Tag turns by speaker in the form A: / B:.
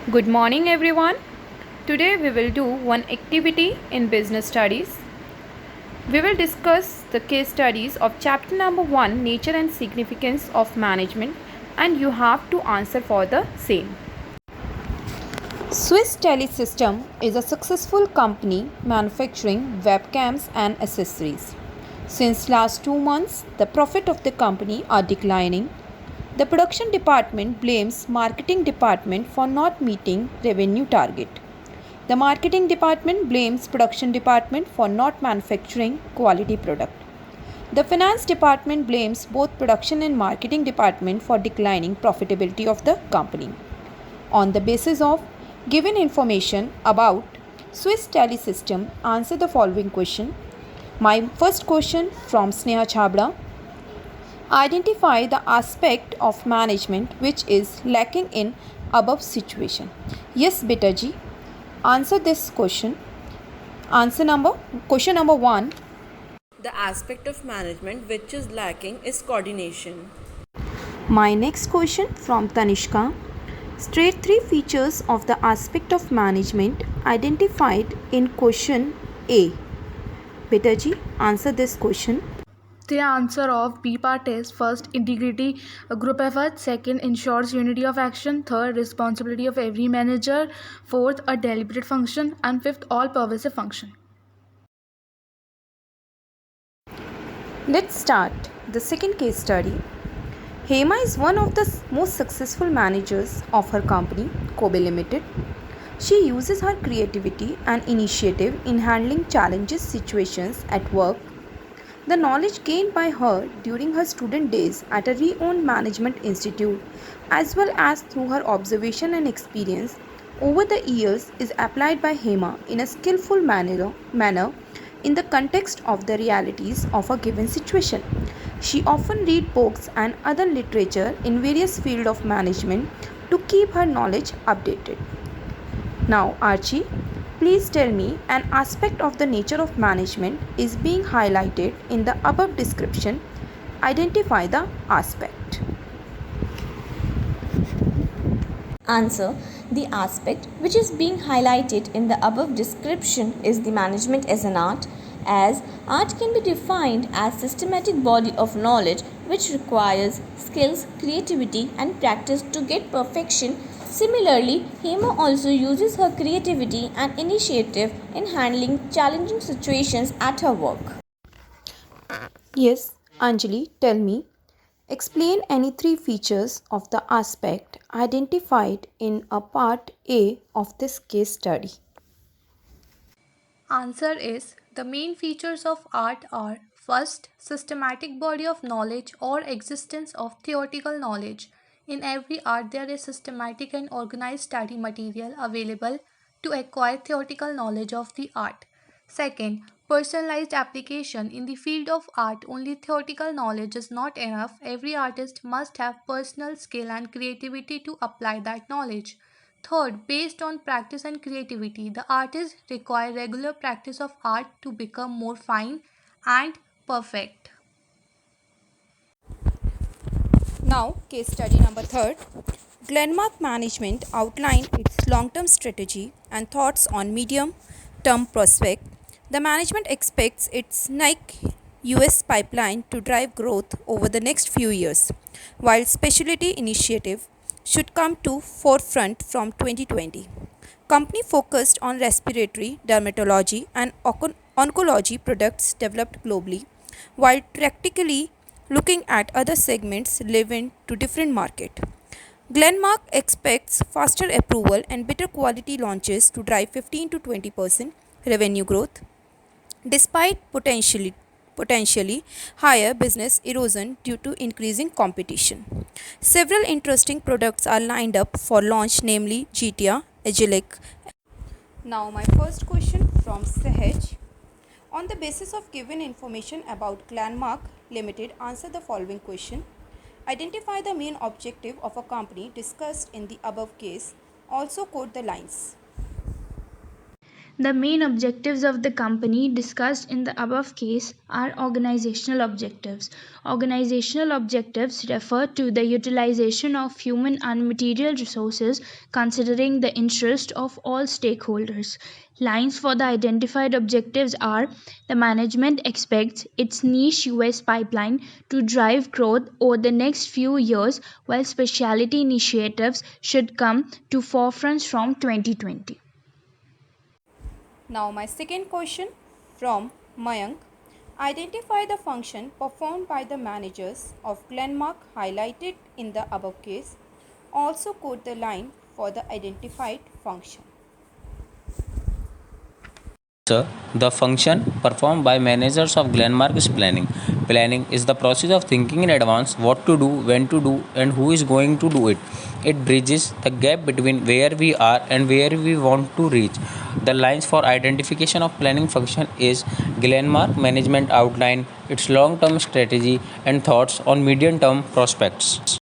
A: Good morning, everyone. Today we will do one activity in business studies. We will discuss the case studies of chapter number 1, Nature and Significance of Management, and you have to answer for the same. Swiss Telesystem is a successful company manufacturing webcams and accessories. Since last 2 months, the profit of the company are declining. The production department blames marketing department for not meeting revenue target. The marketing department blames production department for not manufacturing quality product. The finance department blames both production and marketing department for declining profitability of the company. On the basis of given information about Swiss Telesystem, answer the following question. My first question from Sneha Chabra. Identify the aspect of management which is lacking in above situation. Yes, beta ji. Answer this question. Question number 1.
B: The aspect of management which is lacking is coordination.
A: My next question from Tanishka. State 3 features of the aspect of management identified in question A. Beta ji, answer this question.
C: The answer of B part is first, integrity, group effort; second, ensures unity of action; third, responsibility of every manager; fourth, a deliberate function; and fifth, all pervasive function.
A: Let's start the second case study. Hema is one of the most successful managers of her company, Kobe Limited. She uses her creativity and initiative in handling challenging situations at work. The knowledge gained by her during her student days at a re-owned management institute, as well as through her observation and experience over the years, is applied by Hema in a skillful manner in the context of the realities of a given situation. She often reads books and other literature in various fields of management to keep her knowledge updated. Now, Archie, please tell me an aspect of the nature of management is being highlighted in the above description. Identify the aspect.
D: Answer. The aspect which is being highlighted in the above description is the management as an art, as art can be defined as systematic body of knowledge which requires skills, creativity and practice to get perfection. Similarly, Hema also uses her creativity and initiative in handling challenging situations at her work.
A: Yes, Anjali, tell me. Explain any 3 features of the aspect identified in a part A of this case study.
C: Answer is the main features of art are first, systematic body of knowledge or existence of theoretical knowledge. In every art, there is systematic and organized study material available to acquire theoretical knowledge of the art. Second, personalized application. In the field of art, only theoretical knowledge is not enough. Every artist must have personal skill and creativity to apply that knowledge. Third, based on practice and creativity, the artists require regular practice of art to become more fine and perfect.
A: Now, case study number 3. Glenmark Management outlined its long-term strategy and thoughts on medium-term prospect. The management expects its Nike US pipeline to drive growth over the next few years, while specialty initiative should come to forefront from 2020. Company focused on respiratory, dermatology and oncology products developed globally, while practically looking at other segments relevant to different market. Glenmark expects faster approval and better quality launches to drive 15 to 20% revenue growth, despite potentially higher business erosion due to increasing competition. Several interesting products are lined up for launch, namely GTA, Agilic. Now my first question from Sahaj. On the basis of given information about Glenmark Limited, answer the following question. Identify the main objective of a company discussed in the above case. Also quote the lines.
E: The main objectives of the company discussed in the above case are organizational objectives. Organizational objectives refer to the utilization of human and material resources considering the interest of all stakeholders. Lines for the identified objectives are: the management expects its niche US pipeline to drive growth over the next few years, while specialty initiatives should come to forefront from 2020.
A: Now my second question from Mayank. Identify the function performed by the managers of Glenmark highlighted in the above case. Also quote the line for the identified function.
F: Sir, the function performed by managers of Glenmark is planning. Planning is the process of thinking in advance what to do, when to do, and who is going to do it. It bridges the gap between where we are and where we want to reach. The lines for identification of planning function is: Glenmark management outline its long-term strategy and thoughts on medium-term prospects.